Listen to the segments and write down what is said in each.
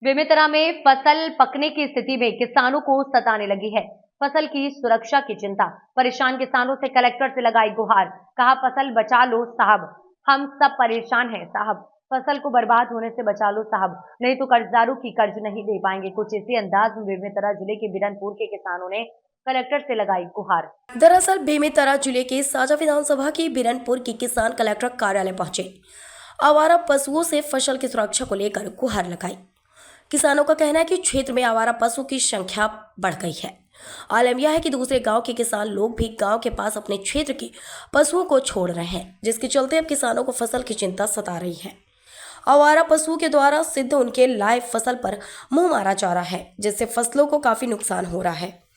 बेमेतरा में फसल पकने की स्थिति में किसानों को सताने लगी है। फसल की सुरक्षा की चिंता, परेशान किसानों से कलेक्टर से लगाई गुहार। कहा फसल बचा लो साहब, हम सब परेशान हैं साहब, फसल को बर्बाद होने से बचा लो साहब, नहीं तो कर्जदारों की कर्ज नहीं दे पाएंगे। कुछ इसी अंदाज में बेमेतरा जिले के बिरनपुर के किसानों ने कलेक्टर से लगाई गुहार। दरअसल बेमेतरा जिले के साजा विधानसभा के बिरनपुर के किसान कलेक्टर कार्यालय पहुंचे, आवारा पशुओं से फसल की सुरक्षा को लेकर गुहार लगाई। किसानों का कहना है कि क्षेत्र में आवारा पशु की संख्या बढ़ गई है। आलम यह है कि दूसरे गांव के किसान लोग भी गांव के पास अपने क्षेत्र के पशुओं को छोड़ रहे हैं, जिसके चलते अब किसानों को फसल की चिंता सता रही है। आवारा पशुओं के द्वारा सिद्ध उनके लाए फसल पर मुंह मारा जा रहा है, जिससे फसलों को काफी नुकसान हो रहा है।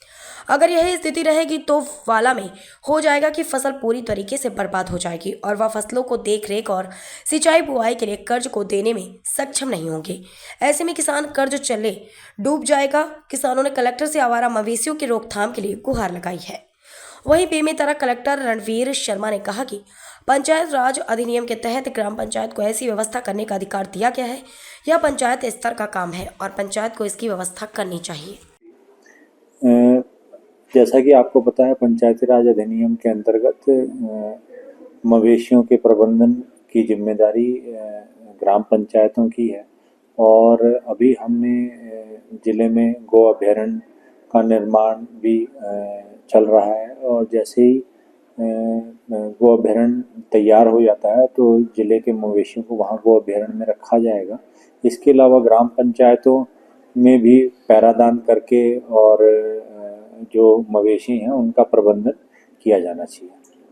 अगर यही स्थिति रहेगी तो वाला में हो जाएगा कि फसल पूरी तरीके से बर्बाद हो जाएगी और वह फसलों को देख रेख और सिंचाई बुआई के लिए कर्ज को देने में सक्षम नहीं होंगे। ऐसे में किसान कर्ज चले डूब जाएगा। किसानों ने कलेक्टर से आवारा मवेशियों की रोकथाम के लिए गुहार लगाई है। वहीं बेमेतरा कलेक्टर रणवीर शर्मा ने कहा कि पंचायत राज अधिनियम के तहत ग्राम पंचायत को ऐसी व्यवस्था करने का अधिकार दिया गया है। यह पंचायत स्तर का काम है और पंचायत को इसकी व्यवस्था करनी चाहिए। जैसा कि आपको पता है, पंचायती राज अधिनियम के अंतर्गत मवेशियों के प्रबंधन की जिम्मेदारी ग्राम पंचायतों की है और अभी हमने ज़िले में गो अभयारण्य का निर्माण भी चल रहा है और जैसे ही गो अभयारण्य तैयार हो जाता है तो ज़िले के मवेशियों को वहाँ गो अभयारण्य में रखा जाएगा। इसके अलावा ग्राम पंचायतों में भी पैरादान करके और जो मवेशी हैं उनका प्रबंधन किया जाना चाहिए।